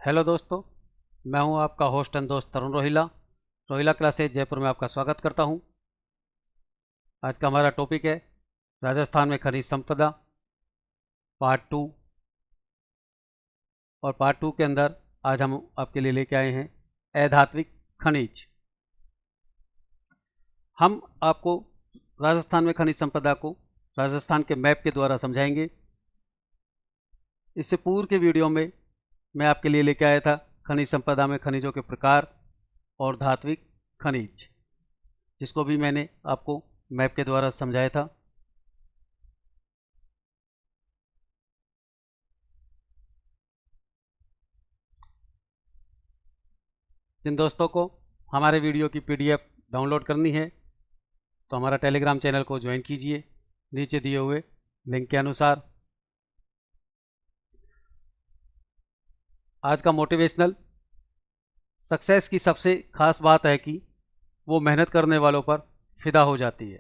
Hello दोस्तों, मैं हूं आपका होस्ट एंड दोस्त तरुण रोहिला। रोहिला क्लासेज जयपुर में आपका स्वागत करता हूं। आज का हमारा टॉपिक है राजस्थान में खनिज संपदा पार्ट 2। और पार्ट 2 के अंदर आज हम आपके लिए लेके आए हैं अधात्विक खनिज। हम आपको राजस्थान में खनिज संपदा को राजस्थान के मैप के द्वारा समझाएंगे। इससे पूर्व के वीडियो में मैं आपके लिए लेके आया था खनिज संपदा में खनिजों के प्रकार और धात्विक खनिज, जिसको भी मैंने आपको मैप के द्वारा समझाया था। जिन दोस्तों को हमारे वीडियो की पीडीएफ डाउनलोड करनी है तो हमारा टेलीग्राम चैनल को ज्वाइन कीजिए नीचे दिए हुए लिंक के अनुसार। आज का मोटिवेशनल सक्सेस की सबसे खास बात है कि वो मेहनत करने वालों पर फिदा हो जाती है।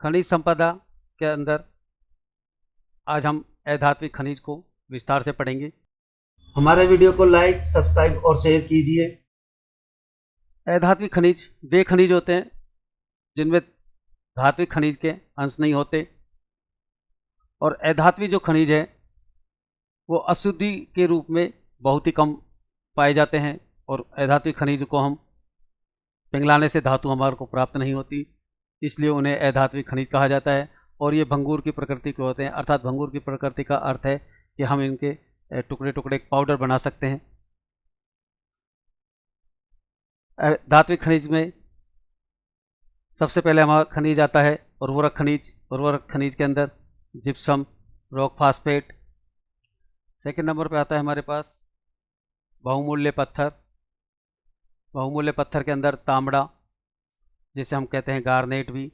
खनिज संपदा के अंदर आज हम अधात्विक खनिज को विस्तार से पढ़ेंगे। हमारे वीडियो को लाइक, सब्सक्राइब और शेयर कीजिए। अधात्विक खनिज वे खनिज होते हैं जिनमें धात्विक खनिज के अंश नहीं होते, और अधात्विक जो खनिज है वो अशुद्धि के रूप में बहुत ही कम पाए जाते हैं, और अधात्विक खनिज को हम पिघलाने से धातु हमारे को प्राप्त नहीं होती, इसलिए उन्हें अधात्विक खनिज कहा जाता है। और ये भंगूर की प्रकृति के होते हैं, अर्थात भंगूर की प्रकृति का अर्थ है कि हम इनके टुकड़े टुकड़े पाउडर बना सकते हैं। धात्विक खनिज में सबसे पहले हमारा खनिज आता है उर्वरक खनिज। उर्वरक खनिज के अंदर gypsum, rock phosphate. Second number पे आता है हमारे पास बहुमूल्य पत्थर। बहुमूल्य पत्थर के अंदर तांबड़ा, जिसे हम कहते हैं गार्नेट भी,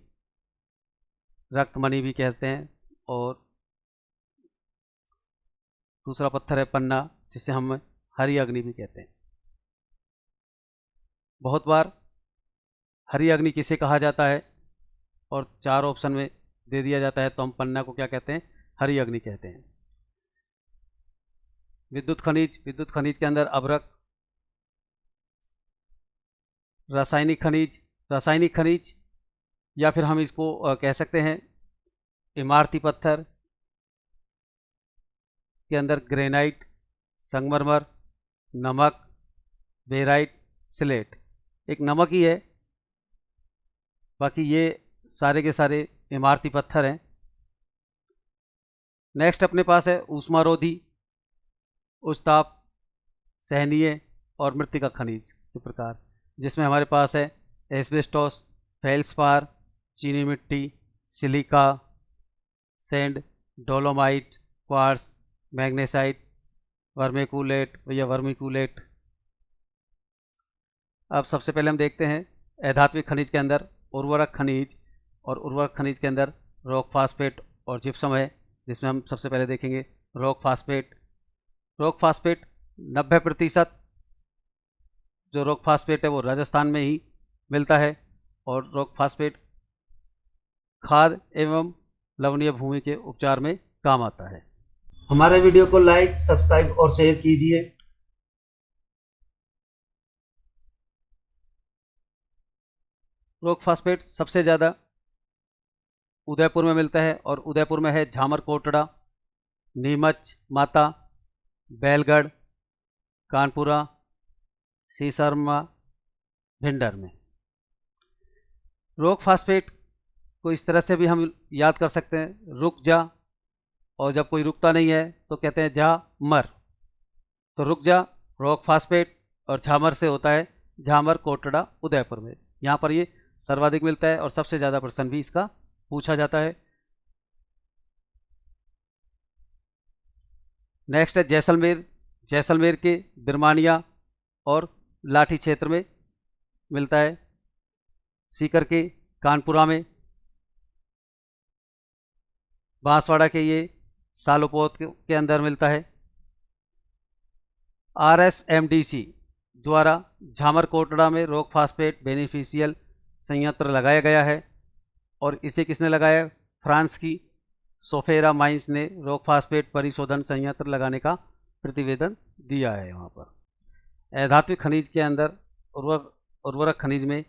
रक्तमणि भी कहते हैं, और दूसरा पत्थर है पन्ना, जिसे हम हरी अग्नि भी कहते हैं। बहुत बार हरी अग्नि किसे कहा जाता है और 4 ऑप्शन में दे दिया जाता है, तो हम पन्ना को क्या कहते हैं? हरी अग्नि कहते हैं। विद्युत खनिज। विद्युत खनिज के अंदर अभ्रक। रासायनिक खनिज। रासायनिक खनिज या फिर हम इसको कह सकते हैं इमारती पत्थर के अंदर ग्रेनाइट, संगमरमर, नमक, बेराइट, स्लेट। एक नमक ही है, बाकी ये सारे के सारे इमारती पत्थर हैं। नेक्स्ट अपने पास है ऊष्मारोधी, उष्ताप सहनीय और मृत्तिका खनिज के प्रकार, जिसमें हमारे पास है एस्बेस्टोस, फेल्सपार, चीनी मिट्टी, silica, sand, dolomite, quartz, magnesite, vermiculite या वर्मिकुलेट। अब सबसे पहले हम देखते हैं अधात्विक खनिज के अंदर उर्वरक खनिज, और उर्वरक खनिज के अंदर रॉक फास्फेट और जिप्सम है, जिसमें हम सबसे पहले देखेंगे रॉक फास्फेट। रॉक फास्फेट 90% जो रॉक फास्फेट है वो राजस्थान में ही मिलता है, और रॉक फास्फेट खाद एवं लवणीय भूमि के उपचार में काम आता है। हमारे वीडियो को लाइक, सब्सक्राइब और शेयर कीजिए। रॉक फास्फेट सबसे ज़्यादा उदयपुर में मिलता है, और उदयपुर में है झामर कोटड़ा, नीमच माता, बैलगढ़, कानपुरा, सीसरमा, भिंडर में। रॉक फास्फेट को इस तरह से भी हम याद कर सकते हैं, रुक जा, और जब कोई रुकता नहीं है तो कहते हैं जा मर। तो रुक जा रॉक फास्फेट, और झामर से होता है झामर कोटड़ा उदयपुर में। यहाँ पर ये सर्वाधिक मिलता है और सबसे ज़्यादा प्रश्न भी इसका पूछा जाता है। नेक्स्ट है जैसलमेर। जैसलमेर के बिरमानिया और लाठी क्षेत्र में मिलता है। सीकर के कानपुरा में, बांसवाड़ा के ये सालोपोत के अंदर मिलता है। RSMDC द्वारा झामर कोटड़ा में रॉक फास्फेट बेनिफिशियल संयंत्र लगाया गया है, और इसे किसने लगाया? फ्रांस की सोफेरा माइंस ने रॉक फास्फेट परिशोधन संयंत्र लगाने का प्रतिवेदन दिया है वहाँ पर। अधात्विक खनिज के अंदर उर्वरक खनिज में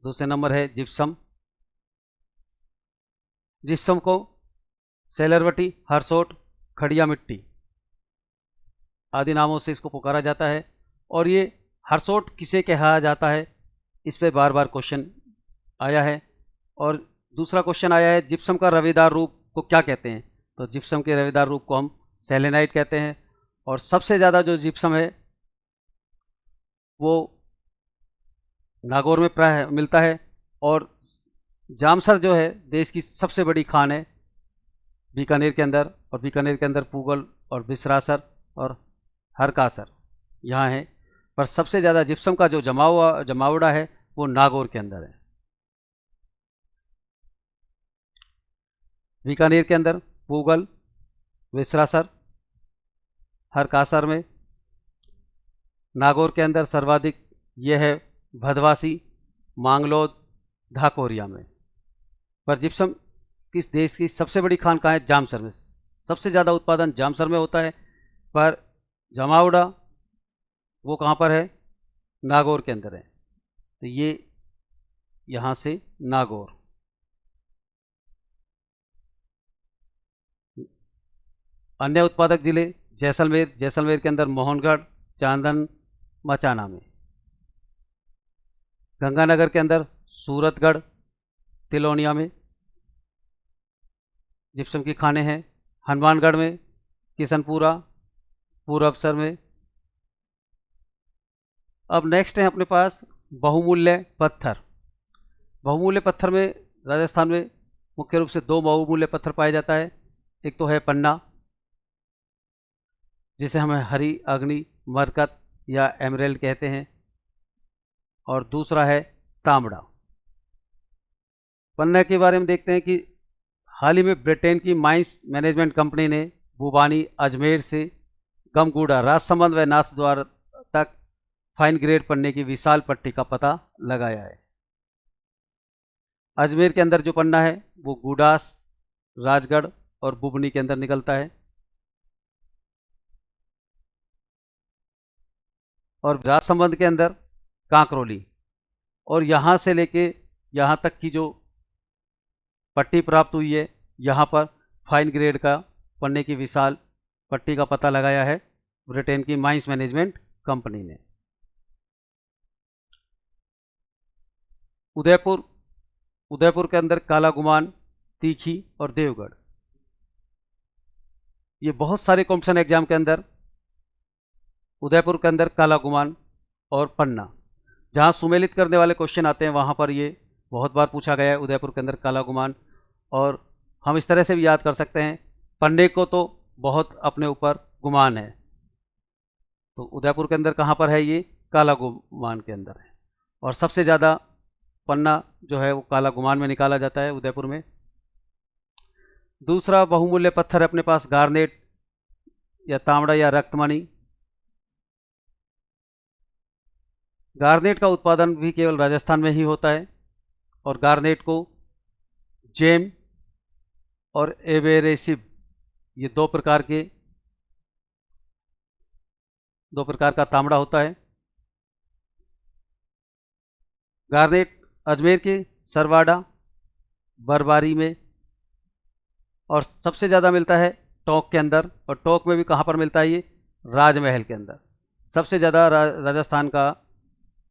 दूसरे नंबर है जिप्सम। जिप्सम को सेलरवटी, हरसोट, खड़िया मिट्टी आदि नामों से इसको पुकारा जाता है। और ये हरसोट किसे कहा जाता है, इस पे बार बार क्वेश्चन आया है। और दूसरा क्वेश्चन आया है जिप्सम का रवेदार रूप को क्या कहते हैं, तो जिप्सम के रवेदार रूप को हम सेलेनाइट कहते हैं। और सबसे ज़्यादा जो जिप्सम है वो नागौर में प्राय मिलता है। और जामसर जो है देश की सबसे बड़ी खान है बीकानेर के अंदर, और बीकानेर के अंदर पूगल और बिसरासर और हरकासर यहाँ है। पर सबसे ज़्यादा जिप्सम का जो जमावड़ा है वो नागौर के अंदर है। बीकानेर के अंदर पूगल, विसरासर, हरकासर में। नागौर के अंदर सर्वाधिक यह है भदवासी, मांगलोद, धाकोरिया में। पर जिप्सम किस देश की सबसे बड़ी खान कहाँ है, जामसर में। सबसे ज़्यादा उत्पादन जामसर में होता है। पर जमावड़ा वो कहाँ पर है, नागौर के अंदर है। तो ये यहाँ से नागौर। अन्य उत्पादक जिले जैसलमेर, जैसलमेर के अंदर मोहनगढ़, चांदन, मचाना में। गंगानगर के अंदर सूरतगढ़, तिलोनिया में जिप्सम की खानें हैं। हनुमानगढ़ में, किशनपुरा, पूर्वबसर में। अब नेक्स्ट है अपने पास बहुमूल्य पत्थर। बहुमूल्य पत्थर में राजस्थान में मुख्य रूप से दो बहुमूल्य पत्थर पाया जाता है। एक तो है पन्ना, जिसे हम हरी अग्नि मरकत या एमरेल्ड कहते हैं, और दूसरा है तांबड़ा। पन्ना के बारे में देखते हैं कि हाल ही में ब्रिटेन की माइंस मैनेजमेंट कंपनी ने भूबानी, अजमेर से गमगुड़ा, राजसमंद व नाथद्वार तक फाइन ग्रेड पन्ने की विशाल पट्टी का पता लगाया है। अजमेर के अंदर जो पन्ना है वो गुडास, राजगढ़ और बुबनी के अंदर निकलता है। और राजसमंद के अंदर कांकरोली, और यहाँ से लेके यहाँ तक की जो पट्टी प्राप्त हुई है, यहाँ पर फाइन ग्रेड का पन्ने की विशाल पट्टी का पता लगाया है ब्रिटेन की माइंस मैनेजमेंट कंपनी ने। उदयपुर के अंदर काला गुमान, तीखी और देवगढ़। ये बहुत सारे कॉम्पिटिशन एग्जाम के अंदर उदयपुर के अंदर काला गुमान और पन्ना, जहाँ सुमेलित करने वाले क्वेश्चन आते हैं वहाँ पर ये बहुत बार पूछा गया है उदयपुर के अंदर काला गुमान। और हम इस तरह से भी याद कर सकते हैं, पन्ने को तो बहुत अपने ऊपर गुमान है, तो उदयपुर के अंदर कहाँ पर है, ये काला गुमान के अंदर है। और सबसे ज़्यादा पन्ना जो है वो काला गुमान में निकाला जाता है उदयपुर में। दूसरा बहुमूल्य पत्थर है अपने पास गार्नेट या तांबड़ा या रक्तमणि। गार्नेट का उत्पादन भी केवल राजस्थान में ही होता है, और गार्नेट को जेम और एवेरेसिव, ये दो प्रकार का तांबड़ा होता है। गार्नेट अजमेर के सरवाड़ा, बरबारी में, और सबसे ज़्यादा मिलता है टोंक के अंदर। और टोंक में भी कहाँ पर मिलता है, ये राजमहल के अंदर। सबसे ज़्यादा राजस्थान का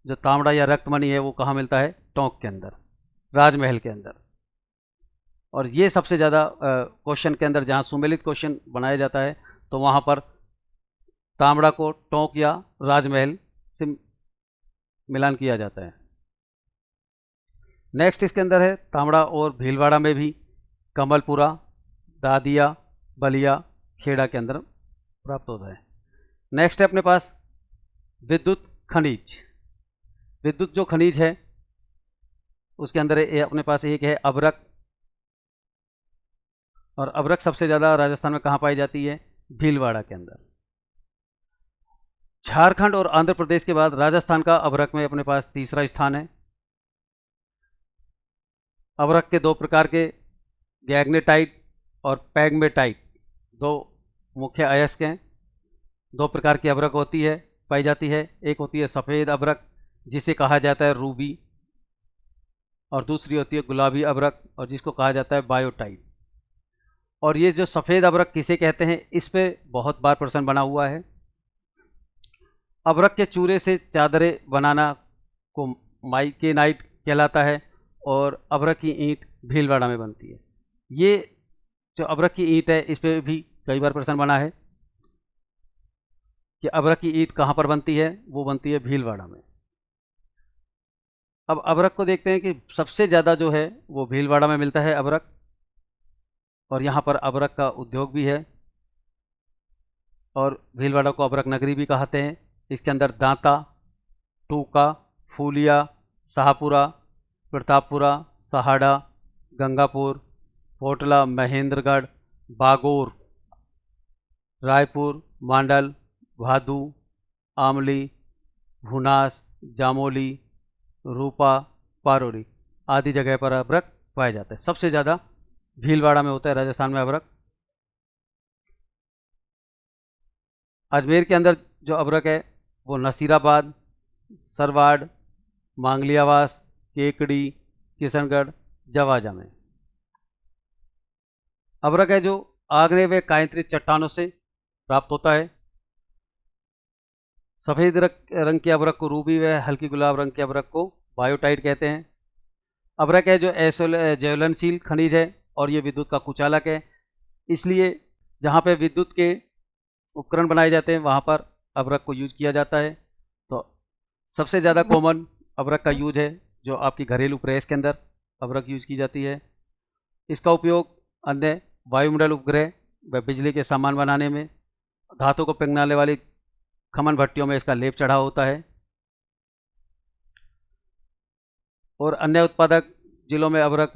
जो तांबड़ा या रक्तमणि है वो कहाँ मिलता है, टोंक के अंदर, राजमहल के अंदर। और ये सबसे ज़्यादा क्वेश्चन के अंदर जहाँ सुमेलित क्वेश्चन बनाया जाता है तो वहाँ पर तांबड़ा को टोंक या राजमहल से मिलान किया जाता है। नेक्स्ट इसके अंदर है तांबड़ा और भीलवाड़ा में भी कमलपुरा, दादिया, बलिया, खेड़ा के अंदर प्राप्त होता है। नेक्स्ट है अपने पास विद्युत खनिज। विद्युत जो खनिज है उसके अंदर अपने पास एक है अभ्रक, और अभ्रक सबसे ज़्यादा राजस्थान में कहाँ पाई जाती है, भीलवाड़ा के अंदर। झारखंड और आंध्र प्रदेश के बाद राजस्थान का अभ्रक में अपने पास तीसरा स्थान है। अभ्रक के दो प्रकार के गैग्नेटाइट और पैग्मेटाइट दो मुख्य अयस्क हैं। दो प्रकार की अभ्रक होती है, पाई जाती है। एक होती है सफ़ेद अभ्रक जिसे कहा जाता है रूबी, और दूसरी होती है गुलाबी अभ्रक और जिसको कहा जाता है बायोटाइट। और ये जो सफ़ेद अभ्रक किसे कहते हैं, इस पे बहुत बार प्रश्न बना हुआ है। अभ्रक के चूरे से चादरें बनाना को माइकेनाइट कहलाता है, और अभ्रक की ईंट भीलवाड़ा में बनती है। ये जो अभ्रक की ईंट है, इस पे भी कई बार प्रश्न बना है कि अभ्रक की ईंट कहाँ पर बनती है। वो बनती है भीलवाड़ा में। अब अभ्रक को देखते हैं कि सबसे ज़्यादा जो है वो भीलवाड़ा में मिलता है अभ्रक, और यहाँ पर अभ्रक का उद्योग भी है, और भीलवाड़ा को अभ्रक नगरी भी कहते हैं। इसके अंदर दांता, टूका, फूलिया, शाहपुरा, प्रतापपुरा, सहाड़ा, गंगापुर, कोटला, महेंद्रगढ़, बागोर, रायपुर, मांडल, भादू, आमली, भुनास, जामोली, रूपा, पारोरी आदि जगह पर अभ्रक पाया जाता है। सबसे ज़्यादा भीलवाड़ा में होता है राजस्थान में अभ्रक। अजमेर के अंदर जो अभ्रक है वो नसीराबाद, सरवाड़, मांगलियावास, केकड़ी, किशनगढ़, जवाजा में। अभ्रक है जो आग्नेय व कायंत्रित चट्टानों से प्राप्त होता है। सफ़ेद रंग के अभ्रक को रूबी व हल्की गुलाब रंग के अभ्रक को बायोटाइट कहते हैं। अभ्रक है जो ज्वलनशील खनिज है और ये विद्युत का कुचालक है, इसलिए जहाँ पे विद्युत के उपकरण बनाए जाते हैं वहाँ पर अभ्रक को यूज किया जाता है। तो सबसे ज़्यादा कॉमन अभ्रक का यूज है जो आपकी घरेलू प्रेस के अंदर अभ्रक यूज की जाती है। इसका उपयोग अन्य वायुमंडल उपग्रह व बिजली के सामान बनाने में, धातु को पिघलाने वाली खमन भट्टियों में इसका लेप चढ़ा होता है। और अन्य उत्पादक जिलों में अभ्रक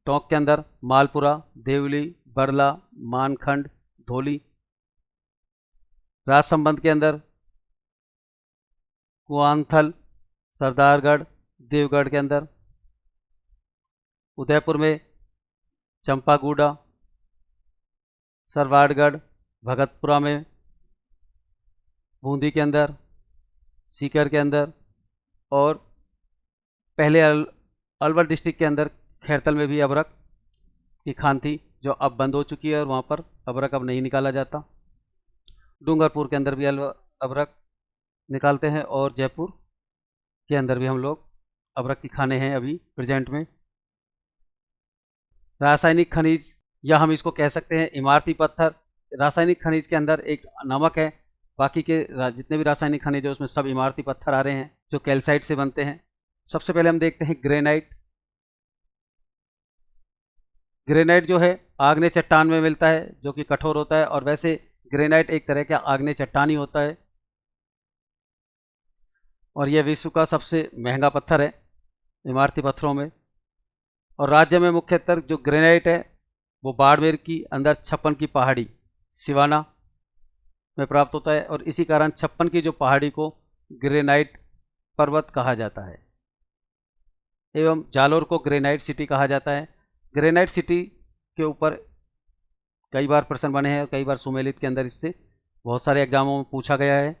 टोंक के अंदर मालपुरा, देवली, बरला, मानखंड, धौली। राजसंबंध के अंदर कुआंथल, सरदारगढ़, देवगढ़ के अंदर। उदयपुर में चंपागुड़ा, सरवाड़गढ़, भगतपुरा में, बूंदी के अंदर, सीकर के अंदर, और पहले अलवर डिस्ट्रिक्ट के अंदर खैरतल में भी अभ्रक की खान थी जो अब बंद हो चुकी है और वहाँ पर अभ्रक अब नहीं निकाला जाता। डूंगरपुर के अंदर भी अभ्रक निकालते हैं, और जयपुर के अंदर भी हम लोग अभ्रक की खाने हैं अभी प्रेजेंट में। रासायनिक खनिज, या हम इसको कह सकते हैं इमारती पत्थर। रासायनिक खनिज के अंदर एक नमक है, बाकी के जितने भी रासायनिक खनिज है उसमें सब इमारती पत्थर आ रहे हैं जो कैल्साइट से बनते हैं। सबसे पहले हम देखते हैं ग्रेनाइट। ग्रेनाइट जो है आग्नेय चट्टान में मिलता है जो कि कठोर होता है, और वैसे ग्रेनाइट एक तरह का आग्नेय चट्टान ही होता है, और यह विश्व का सबसे महंगा पत्थर है इमारती पत्थरों में। और राज्य में मुख्यतः जो ग्रेनाइट है वो बाड़मेर की अंदर छप्पन की पहाड़ी सिवाना में प्राप्त होता है, और इसी कारण छप्पन की जो पहाड़ी को ग्रेनाइट पर्वत कहा जाता है। एवं जालोर को ग्रेनाइट सिटी कहा जाता है। ग्रेनाइट सिटी के ऊपर कई बार प्रश्न बने हैं और कई बार सुमेलित के अंदर इससे बहुत सारे एग्जामों में पूछा गया है।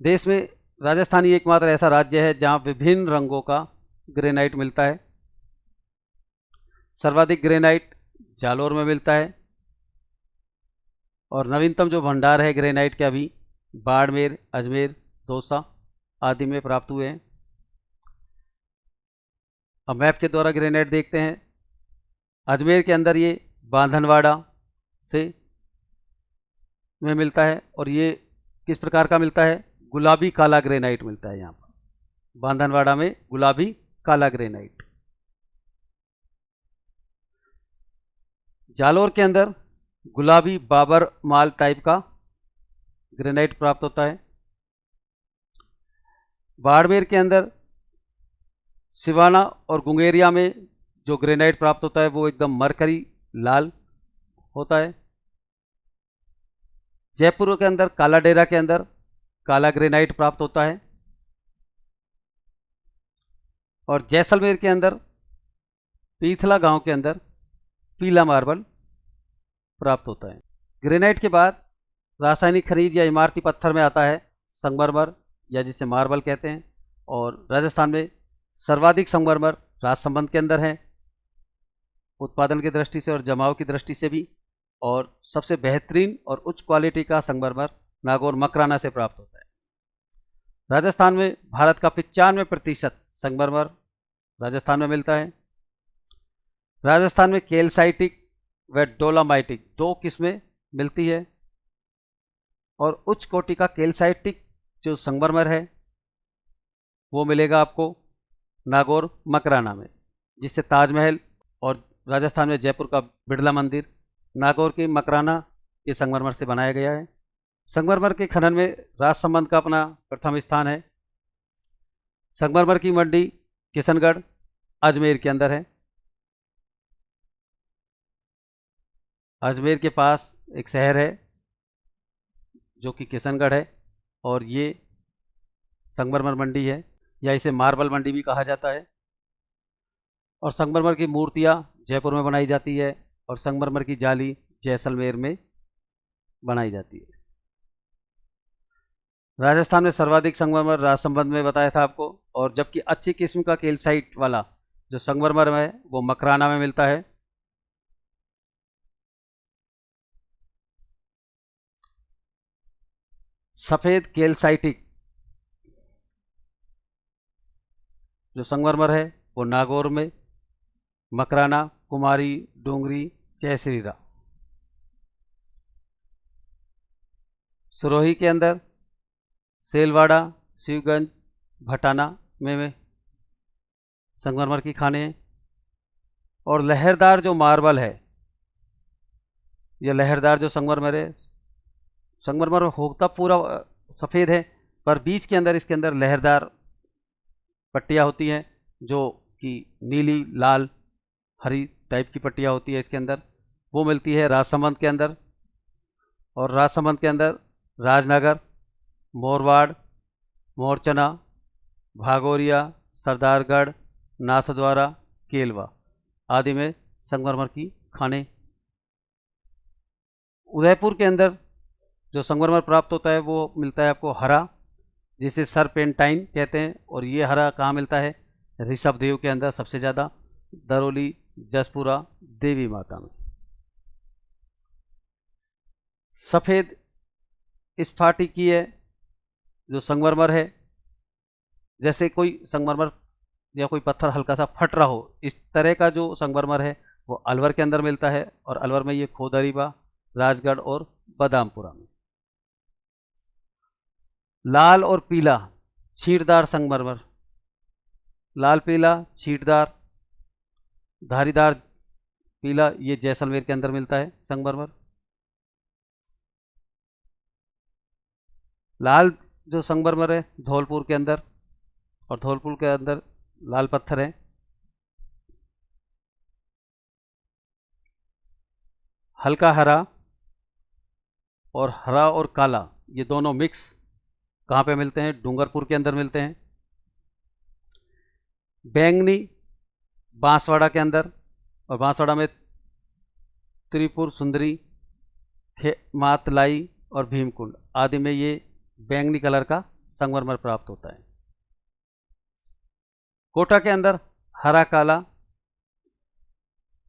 देश में राजस्थान ही एकमात्र ऐसा राज्य है जहां विभिन्न रंगों का ग्रेनाइट मिलता है। सर्वाधिक ग्रेनाइट जालोर में मिलता है, और नवीनतम जो भंडार है ग्रेनाइट के अभी बाड़मेर, अजमेर, दौसा आदि में प्राप्त हुए हैं। अब मैप के द्वारा ग्रेनाइट देखते हैं। अजमेर के अंदर ये बांधनवाड़ा से में मिलता है, और ये किस प्रकार का मिलता है, गुलाबी काला ग्रेनाइट मिलता है यहाँ पर बांधनवाड़ा में, गुलाबी काला ग्रेनाइट। जालोर के अंदर गुलाबी बाबर माल टाइप का ग्रेनाइट प्राप्त होता है। बाड़मेर के अंदर सिवाना और गुंगेरिया में जो ग्रेनाइट प्राप्त होता है वो एकदम मरकरी लाल होता है। जयपुर के अंदर काला डेरा के अंदर काला ग्रेनाइट प्राप्त होता है, और जैसलमेर के अंदर पीथला गांव के अंदर पीला मार्बल प्राप्त होता है। ग्रेनाइट के बाद रासायनिक खनिज या इमारती पत्थर में आता है संगमरमर, या जिसे मार्बल कहते हैं। और राजस्थान में सर्वाधिक संगमरमर राजसमंद के अंदर है, उत्पादन की दृष्टि से और जमाव की दृष्टि से भी। और सबसे बेहतरीन और उच्च क्वालिटी का संगमरमर नागौर मकराना से प्राप्त होता है। राजस्थान में भारत का 95% संगमरमर राजस्थान में मिलता है। राजस्थान में कैल्साइटिक व डोलामाइटिक 2 किस्में मिलती है, और उच्च कोटि का कैल्साइटिक जो संगमरमर है वो मिलेगा आपको नागौर मकराना में, जिससे ताजमहल और राजस्थान में जयपुर का बिड़ला मंदिर नागौर के मकराना के संगमरमर से बनाया गया है। संगमरमर के खनन में राजसमंद का अपना प्रथम स्थान है। संगमरमर की मंडी किशनगढ़ अजमेर के अंदर है। अजमेर के पास एक शहर है जो कि किशनगढ़ है, और ये संगमरमर मंडी है, या इसे मार्बल मंडी भी कहा जाता है। और संगमरमर की मूर्तियाँ जयपुर में बनाई जाती है, और संगमरमर की जाली जैसलमेर में बनाई जाती है। राजस्थान में सर्वाधिक संगमरमर राजसमंद में बताया था आपको, और जबकि अच्छी किस्म का कैल्साइट वाला जो संगमरमर है वो मकराना में मिलता है। सफेद कैल्साइटिक जो संगमरमर है वो नागौर में, मकराना, कुमारी, डोंगरी, जयश्रीरा। सिरोही के अंदर सेलवाड़ा, शिवगंज, भटाना में संगमरमर की खाने हैं। और लहरदार जो मार्बल है, यह लहरदार जो संगमरमर है, संगमरमर होता पूरा सफ़ेद है, पर बीच के अंदर इसके अंदर लहरदार पट्टियाँ होती हैं, जो कि नीली, लाल, हरी टाइप की पट्टियाँ होती है इसके अंदर, वो मिलती है राजसमंद के अंदर। और राजसमंद के अंदर राजनगर, मोरवाड़, मोरचना, भागोरिया, सरदारगढ़, नाथद्वारा, केलवा आदि में संगमरमर की खाने। उदयपुर के अंदर जो संगमरमर प्राप्त होता है वो मिलता है आपको हरा, जिसे सरपेंटाइन कहते हैं। और ये हरा कहाँ मिलता है? ऋषभदेव के अंदर सबसे ज़्यादा, दरौली, जसपुरा, देवी माता में। सफ़ेद स्फाटिकीय जो संगमरमर है, जैसे कोई संगमरमर या कोई पत्थर हल्का सा फट रहा हो, इस तरह का जो संगमरमर है वो अलवर के अंदर मिलता है। और अलवर में ये खोदरीबा, राजगढ़ और बदामपुरा में। लाल और पीला छींटदार संगमरमर, लाल पीला छींटदार धारीदार पीला, ये जैसलमेर के अंदर मिलता है संगमरमर। लाल जो संगमरमर है धौलपुर के अंदर, और धौलपुर के अंदर लाल पत्थर है। हल्का हरा और काला ये दोनों मिक्स कहाँ पे मिलते हैं? डूंगरपुर के अंदर मिलते हैं। बैंगनी बांसवाड़ा के अंदर, और बांसवाड़ा में त्रिपुर सुंदरी, मातलाई और भीमकुंड आदि में ये बैंगनी कलर का संगमरमर प्राप्त होता है। कोटा के अंदर हरा काला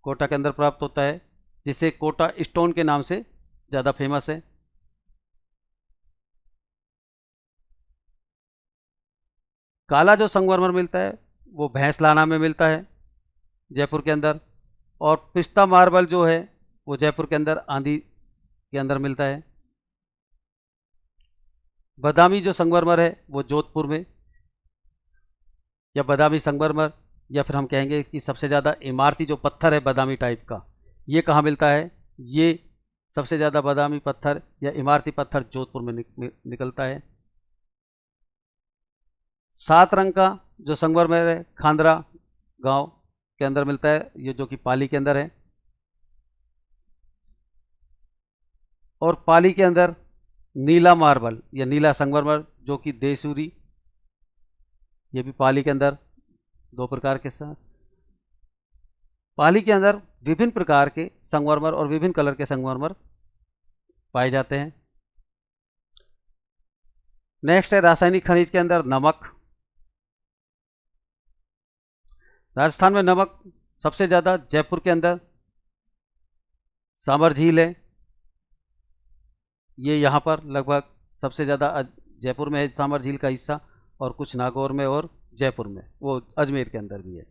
कोटा के अंदर प्राप्त होता है, जिसे कोटा स्टोन के नाम से ज़्यादा फेमस है। काला जो संगमरमर मिलता है वो भैंसलाना में मिलता है जयपुर के अंदर। और पिस्ता मार्बल जो है वो जयपुर के अंदर आंधी के अंदर मिलता है। बादामी जो संगमरमर है वो जोधपुर में, या बादामी संगमरमर, या फिर हम कहेंगे कि सबसे ज़्यादा इमारती जो पत्थर है बादामी टाइप का, ये कहाँ मिलता है? ये सबसे ज़्यादा बादामी पत्थर या इमारती पत्थर जोधपुर में निकलता है। 7 रंग का जो संगमरमर है खांदरा गांव के अंदर मिलता है, ये जो कि पाली के अंदर है। और पाली के अंदर नीला मार्बल या नीला संगमरमर जो कि देसूरी, ये भी पाली के अंदर 2 प्रकार के साथ। पाली के अंदर विभिन्न प्रकार के संगमरमर और विभिन्न कलर के संगमरमर पाए जाते हैं। नेक्स्ट है रासायनिक खनिज के अंदर नमक। राजस्थान में नमक सबसे ज़्यादा जयपुर के अंदर सांबर झील है, ये यहाँ पर लगभग सबसे ज़्यादा जयपुर में है सांबर झील का हिस्सा, और कुछ नागौर में और जयपुर में, वो अजमेर के अंदर भी है।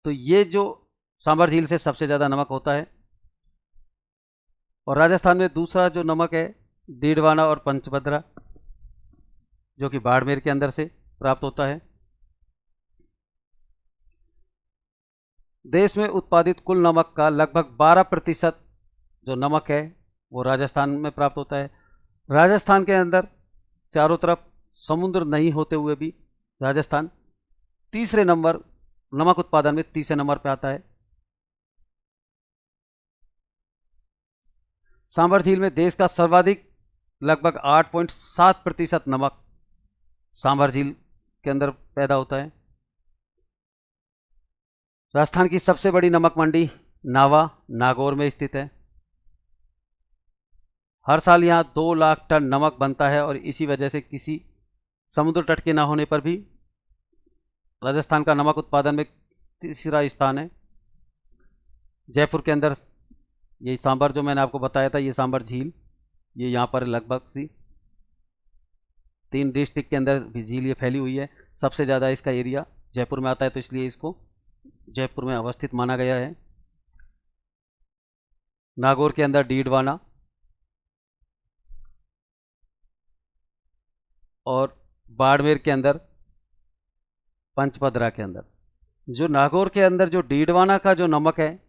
तो ये जो सांबर झील से सबसे ज़्यादा नमक होता है। और राजस्थान में दूसरा जो नमक है डीडवाना और पंचभद्रा, जो कि बाड़मेर के अंदर से प्राप्त होता है। देश में उत्पादित कुल नमक का लगभग 12% जो नमक है वो राजस्थान में प्राप्त होता है। राजस्थान के अंदर चारों तरफ समुद्र नहीं होते हुए भी राजस्थान तीसरे नंबर, नमक उत्पादन में तीसरे नंबर पे आता है। सांबर झील में देश का सर्वाधिक लगभग 8.7% नमक सांबर झील के अंदर पैदा होता है। राजस्थान की सबसे बड़ी नमक मंडी नावा नागौर में स्थित है। हर साल यहाँ 2 लाख टन नमक बनता है, और इसी वजह से किसी समुद्र तट के ना होने पर भी राजस्थान का नमक उत्पादन में तीसरा स्थान है। जयपुर के अंदर यही सांबर जो मैंने आपको बताया था, ये सांबर झील, ये यहाँ पर लगभग सी 3 डिस्ट्रिक्ट के अंदर भी झील ये फैली हुई है। सबसे ज़्यादा इसका एरिया जयपुर में आता है, तो इसलिए इसको जयपुर में अवस्थित माना गया है। नागौर के अंदर डीडवाना और बाड़मेर के अंदर पंचपदरा के अंदर। जो नागौर के अंदर जो डीडवाना का जो नमक है,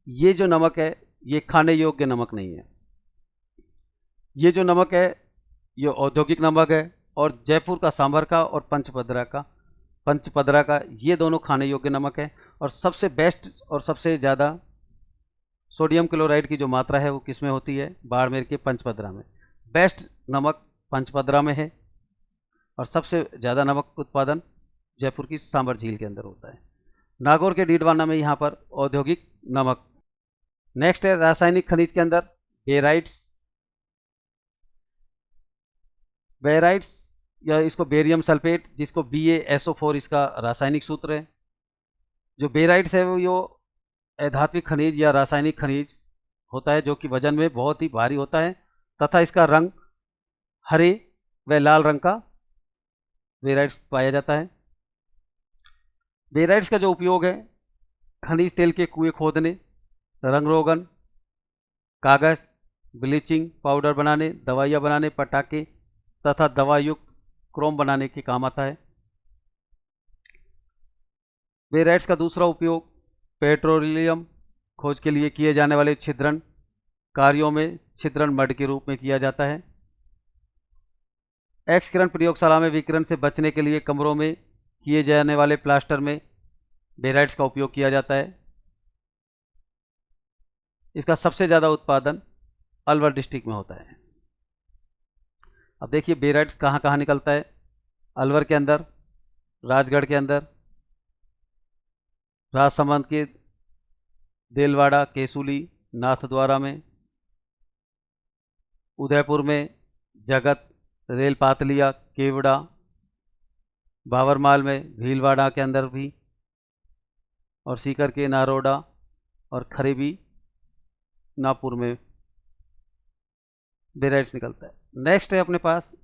ये जो नमक है ये खाने योग्य नमक नहीं है। ये जो नमक है ये औद्योगिक नमक है, और जयपुर का सांभर का और पंचपदरा का ये दोनों खाने योग्य नमक है। और सबसे बेस्ट और सबसे ज़्यादा सोडियम क्लोराइड की जो मात्रा है वो किस में होती है? बाड़मेर के पंचपदरा में। बेस्ट नमक पंचपदरा में है, और सबसे ज़्यादा नमक उत्पादन जयपुर की सांबर झील के अंदर होता है। नागौर के डीडवाना में यहाँ पर औद्योगिक नमक। नेक्स्ट है रासायनिक खनिज के अंदर बेराइट्स या इसको बेरियम सल्फेट, जिसको BaSO4 इसका रासायनिक सूत्र है। जो बेराइट्स है वो यो अधात्विक खनिज या रासायनिक खनिज होता है, जो कि वजन में बहुत ही भारी होता है, तथा इसका रंग हरे व लाल रंग का बेराइट्स पाया जाता है। बेराइट्स का जो उपयोग है खनिज तेल के कुएं खोदने, रंग रोगन, कागज, ब्लीचिंग पाउडर बनाने, दवाइयाँ बनाने, पटाखे तथा दवा युक्त क्रोम बनाने के काम आता है। बेराइट्स का दूसरा उपयोग पेट्रोलियम खोज के लिए किए जाने वाले छिद्रण कार्यों में छिद्रण मड के रूप में किया जाता है। एक्स किरण प्रयोगशाला में विकिरण से बचने के लिए कमरों में किए जाने वाले प्लास्टर में बेराइट्स का उपयोग किया जाता है। इसका सबसे ज़्यादा उत्पादन अलवर डिस्ट्रिक्ट में होता है। अब देखिए बेराइट्स कहाँ कहाँ निकलता है। अलवर के अंदर, राजगढ़ के अंदर, राजसमंद के देलवाड़ा, केसुली, नाथद्वारा में, उदयपुर में जगत, रेल पातलिया, केवड़ा, बावरमाल में, भीलवाड़ा के अंदर भी, और सीकर के नारोडा और खरेबी नापुर में बेराइट्स निकलता है। नेक्स्ट है अपने पास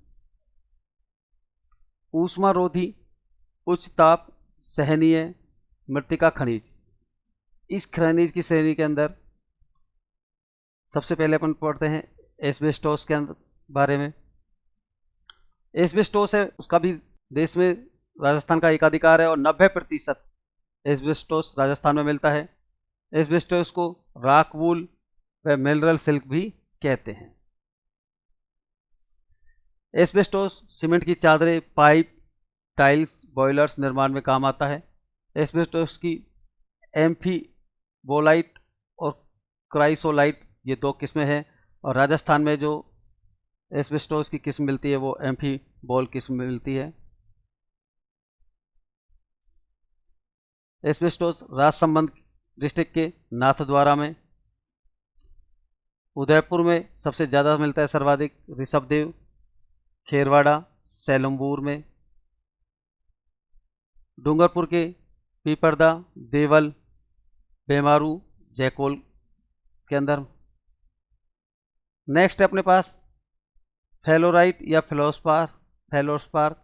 ऊष्मारोधी उच्च ताप सहनीय मृत्तिका खनिज। इस खनिज की श्रेणी के अंदर सबसे पहले अपन पढ़ते हैं एस्बेस्टोस के बारे में। एस्बेस्टोस है, उसका भी देश में राजस्थान का एकाधिकार है, और 90% एस्बेस्टोस राजस्थान में मिलता है। एस्बेस्टोस को राख वूल व मिनरल सिल्क भी कहते हैं। एस्बेस्टोस सीमेंट की चादरें, पाइप, टाइल्स, बॉयलर्स निर्माण में काम आता है। एस्बेस्टोस की एम्फीबोलाइट और क्राइसोलाइट ये 2 किस्में हैं, और राजस्थान में जो एस्बेस्टोस की किस्म मिलती है वो एम्फीबोल किस्म मिलती है। एस्बेस्टोस राजसमंद डिस्ट्रिक्ट के नाथद्वारा में, उदयपुर में सबसे ज़्यादा मिलता है सर्वाधिक ऋषभदेव, खेरवाड़ा, सेलम्बूर में। डूंगरपुर के पीपरदा, देवल, बेमारू, जैकोल के अंदर। नेक्स्ट है अपने पास फेलोराइट या फेलोस्पार।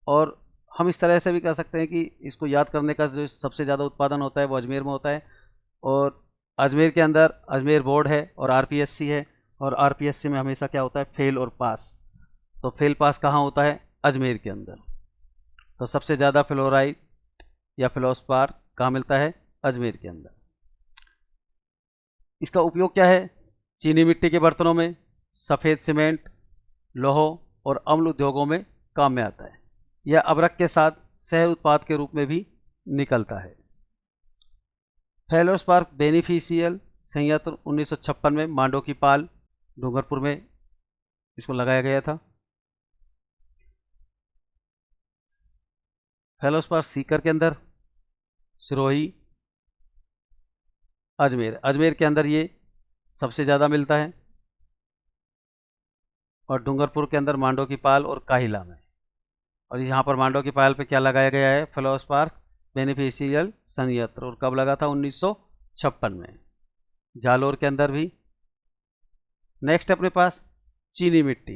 और हम इस तरह से भी कह सकते हैं कि इसको याद करने का जो सबसे ज़्यादा उत्पादन होता है वो अजमेर में होता है। और अजमेर के अंदर अजमेर बोर्ड है और आरपीएससी है, और आरपीएससी में हमेशा क्या होता है, फेल और पास। तो फेल पास कहाँ होता है, अजमेर के अंदर। तो सबसे ज़्यादा फ्लोराइड या फ्लोस्पार कहाँ मिलता है, अजमेर के अंदर। इसका उपयोग क्या है, चीनी मिट्टी के बर्तनों में, सफ़ेद सीमेंट, लौह और अम्ल उद्योगों में काम में आता है। यह अबरक के साथ सह उत्पाद के रूप में भी निकलता है। फेलोस्पार बेनिफिशियल संयंत्र 1956 में मांडो की पाल, डूंगरपुर में इसको लगाया गया था। फेलोस्पार सीकर के अंदर, सिरोही, अजमेर के अंदर ये सबसे ज़्यादा मिलता है, और डूंगरपुर के अंदर मांडो की पाल और काहिला में। और यहाँ पर मांडो की पाल पे क्या लगाया गया है, फेलोस्पार बेनिफिशियल संयंत्र, और कब लगा था, 1956 में। जालोर के अंदर भी। नेक्स्ट अपने पास चीनी मिट्टी।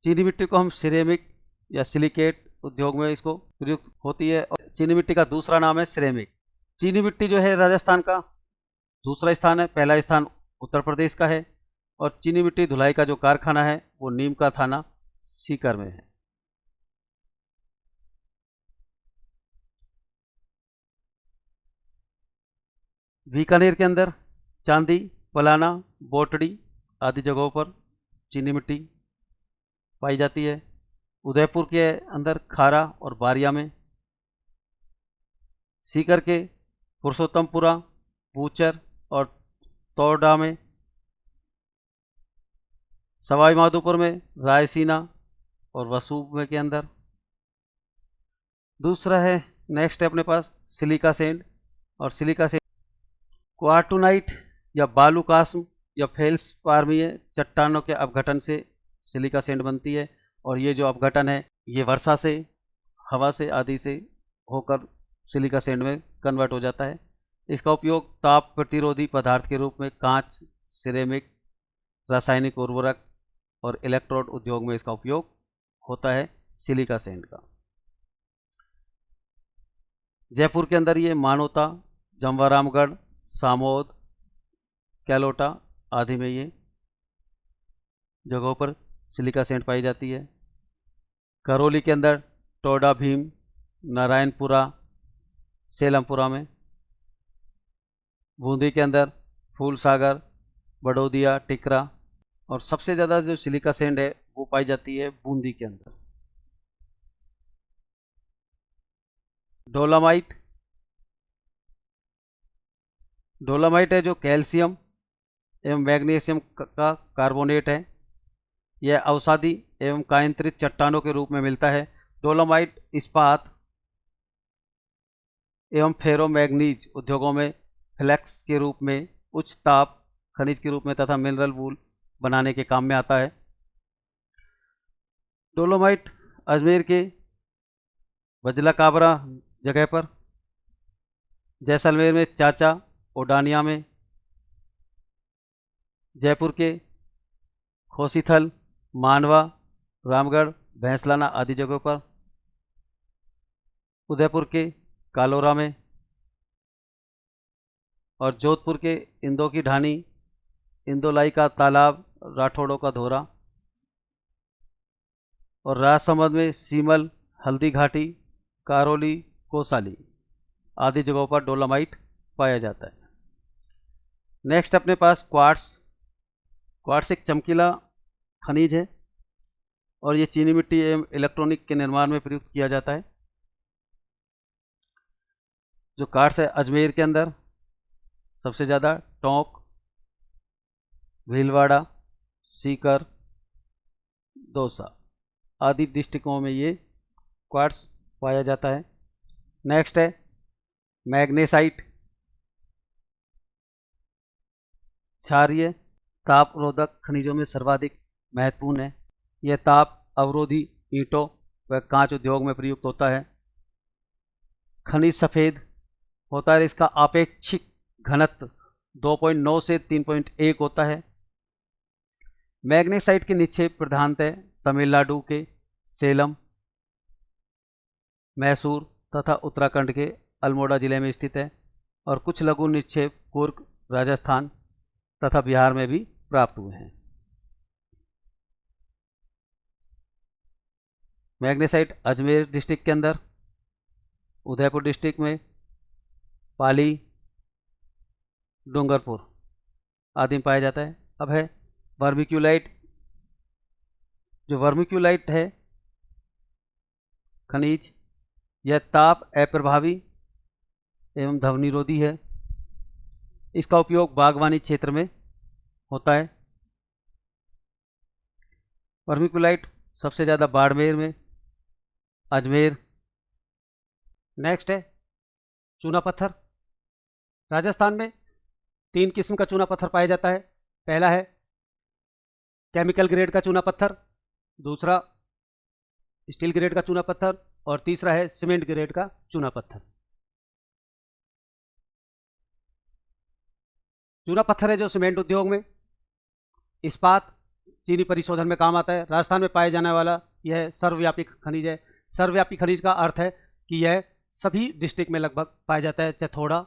चीनी मिट्टी को हम सिरेमिक या सिलिकेट उद्योग में इसको प्रयुक्त होती है, और चीनी मिट्टी का दूसरा नाम है सिरेमिक। चीनी मिट्टी जो है राजस्थान का दूसरा स्थान है, पहला स्थान उत्तर प्रदेश का है। और चीनी मिट्टी धुलाई का जो कारखाना है वो नीम का थाना सीकर में है। बीकानेर के अंदर चांदी, पलाना, बोटड़ी आदि जगहों पर चीनी मिट्टी पाई जाती है। उदयपुर के अंदर खारा और बारिया में। सीकर के पुरुषोत्तमपुरा, बूचर और तोरडा में। सवाई माधोपुर में रायसीना और वसूब के अंदर। दूसरा है, नेक्स्ट है अपने पास सिलिका सैंड। और सिलिका सैंड क्वार्टुनाइट या बालूकास्म या फेल्सपारमीय चट्टानों के अपघटन से सिलिका सैंड बनती है। और ये जो अपघटन है ये वर्षा से, हवा से आदि से होकर सिलिका सैंड में कन्वर्ट हो जाता है। इसका उपयोग ताप प्रतिरोधी पदार्थ के रूप में कांच, सिरेमिक, रासायनिक उर्वरक और इलेक्ट्रोड उद्योग में इसका उपयोग होता है सिलिका सैंड का। जयपुर के अंदर ये मानोता, जमवारामगढ़, सामोद, कैलोटा आदि में ये जगहों पर सिलिका सैंड पाई जाती है। करौली के अंदर टोडा भीम, नारायणपुरा, सेलमपुरा में। बूंदी के अंदर फूलसागर, बड़ौदिया, टिकरा। और सबसे ज़्यादा जो सिलिका सैंड है वो पाई जाती है बूंदी के अंदर। डोलामाइट है जो कैल्शियम एवं मैग्नीशियम का कार्बोनेट है। यह औषधि एवं कायंत्रित चट्टानों के रूप में मिलता है। डोलामाइट इस्पात एवं फेरोमैग्नीज उद्योगों में फ्लेक्स के रूप में, उच्च ताप खनिज के रूप में तथा मिनरल वूल बनाने के काम में आता है। डोलोमाइट अजमेर के बजला काबरा जगह पर, जैसलमेर में चाचा ओडानिया में, जयपुर के खोसीथल, मानवा, रामगढ़, भैंसलाना आदि जगहों पर, उदयपुर के कालोरा में, और जोधपुर के इंदो की ढानी, इंदोलाई का तालाब, राठौड़ों का धोरा, और राजसमंद में सीमल, हल्दी घाटी, करौली, कोसाली आदि जगहों पर डोलामाइट पाया जाता है। नेक्स्ट अपने पास क्वार्ट्स एक चमकीला खनिज है, और ये चीनी मिट्टी एवं इलेक्ट्रॉनिक के निर्माण में प्रयुक्त किया जाता है। जो क्वार्ट्स है अजमेर के अंदर सबसे ज़्यादा टोंक, भीलवाड़ा, सीकर, दौसा आदि डिस्ट्रिक्टों में ये क्वार्ट्स पाया जाता है। नेक्स्ट है मैग्नेसाइट, क्षारीय ताप रोधक खनिजों में सर्वाधिक महत्वपूर्ण है। यह ताप अवरोधी ईंटों व कांच उद्योग में प्रयुक्त होता है। खनिज सफ़ेद होता है, इसका आपेक्षिक घनत्व 2.9 से 3.1 होता है। मैग्नेसाइट के निक्षेप प्रधानतः तमिलनाडु के सेलम, मैसूर तथा उत्तराखंड के अल्मोड़ा जिले में स्थित है और कुछ लघु निक्षेप कुर्ग, राजस्थान तथा बिहार में भी प्राप्त हुए हैं। मैग्नेसाइट अजमेर डिस्ट्रिक्ट के अंदर, उदयपुर डिस्ट्रिक्ट में, पाली, डूंगरपुर आदि में पाया जाता है। अब है वर्मिक्यूलाइट। जो वर्मिक्यूलाइट है खनिज, यह ताप अप्रभावी एवं ध्वनिरोधी है। इसका उपयोग बागवानी क्षेत्र में होता है। वर्मिक्यूलाइट सबसे ज़्यादा बाड़मेर में, अजमेर। नेक्स्ट है चूना पत्थर। राजस्थान में 3 किस्म का चूना पत्थर पाया जाता है। पहला है केमिकल ग्रेड का चूना पत्थर, दूसरा स्टील ग्रेड का चूना पत्थर और तीसरा है सीमेंट ग्रेड का चूना पत्थर। चूना पत्थर है जो सीमेंट उद्योग में, इस्पात, चीनी परिशोधन में काम आता है। राजस्थान में पाए जाने वाला यह सर्वव्यापी खनिज है। सर्वव्यापी खनिज का अर्थ है कि यह सभी डिस्ट्रिक्ट में लगभग पाया जाता है, चाहे थोड़ा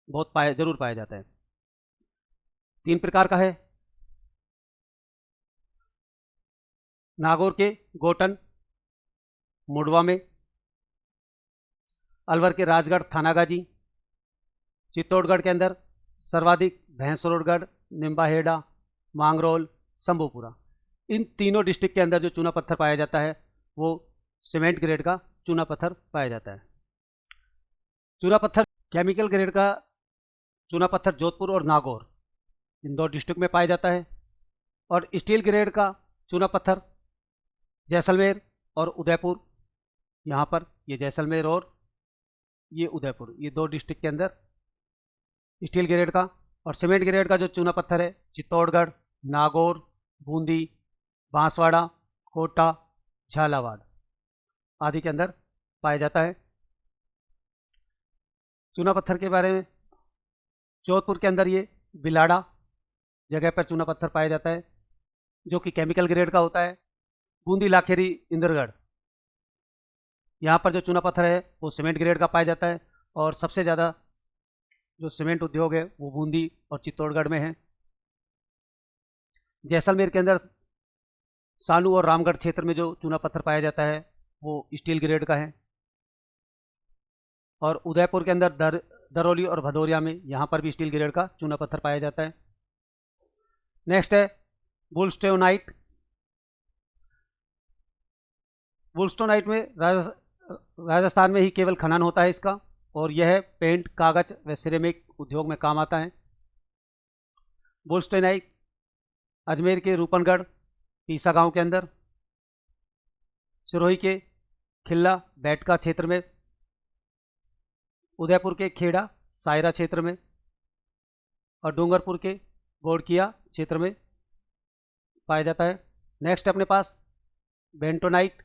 बहुत जरूर पाया जाता है। 3 प्रकार का है। नागौर के गोटन, मुडवा में, अलवर के राजगढ़, थानागाजी, चित्तौड़गढ़ के अंदर सर्वाधिक भैंसरोडगढ़, निम्बाहेड़ा, मांगरोल, शंभूपुरा। इन तीनों डिस्ट्रिक्ट के अंदर जो चूना पत्थर पाया जाता है वो सीमेंट ग्रेड का चूना पत्थर पाया जाता है। चूना पत्थर केमिकल ग्रेड का चूना पत्थर जोधपुर और नागौर इन 2 डिस्ट्रिक्ट में पाया जाता है। और स्टील ग्रेड का चूना पत्थर जैसलमेर और उदयपुर, यहाँ पर ये जैसलमेर और ये उदयपुर, ये 2 डिस्ट्रिक्ट के अंदर स्टील ग्रेड का। और सीमेंट ग्रेड का जो चूना पत्थर है चित्तौड़गढ़, नागौर, बूंदी, बांसवाड़ा, कोटा, झालावाड़ आदि के अंदर पाया जाता है। चूना पत्थर के बारे में, जोधपुर के अंदर ये बिलाड़ा जगह पर चूना पत्थर पाया जाता है जो कि केमिकल ग्रेड का होता है। बूंदी, लाखेरी, इंद्रगढ़, यहाँ पर जो चूना पत्थर है वो सीमेंट ग्रेड का पाया जाता है। और सबसे ज़्यादा जो सीमेंट उद्योग है वो बूंदी और चित्तौड़गढ़ में है। जैसलमेर के अंदर सानू और रामगढ़ क्षेत्र में जो चूना पत्थर पाया जाता है वो स्टील ग्रेड का है। और उदयपुर के अंदर दरौली और भदौरिया में, यहाँ पर भी स्टील ग्रेड का चूना पत्थर पाया जाता है। नेक्स्ट है बुलस्टोनाइट। बुलस्टोनाइट में राजस्थान में ही केवल खनन होता है इसका, और यह पेंट, कागज व सिरेमिक उद्योग में काम आता है। बुलस्टोनाइट अजमेर के रूपनगढ़, पीसा गांव के अंदर, सिरोही के खिल्ला, बैठका क्षेत्र में, उदयपुर के खेड़ा, सायरा क्षेत्र में और डूंगरपुर के गोड़किया क्षेत्र में पाया जाता है। नेक्स्ट अपने पास बेंटोनाइट।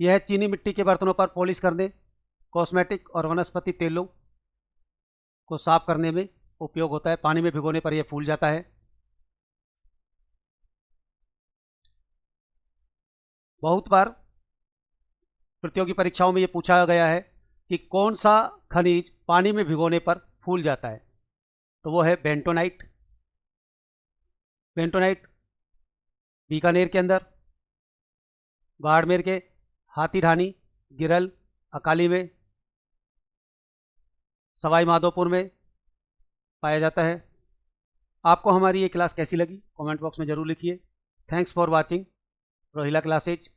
यह चीनी मिट्टी के बर्तनों पर पॉलिश करने, कॉस्मेटिक और वनस्पति तेलों को साफ करने में उपयोग होता है। पानी में भिगोने पर यह फूल जाता है। बहुत बार प्रतियोगी परीक्षाओं में यह पूछा गया है कि कौन सा खनिज पानी में भिगोने पर फूल जाता है, तो वो है बेंटोनाइट। बेंटोनाइट बीकानेर के अंदर, बाड़मेर के हाथीढानी, गिरल, अकाली में, सवाई माधोपुर में पाया जाता है। आपको हमारी ये क्लास कैसी लगी कमेंट बॉक्स में ज़रूर लिखिए। Thanks for watching Rohila classes.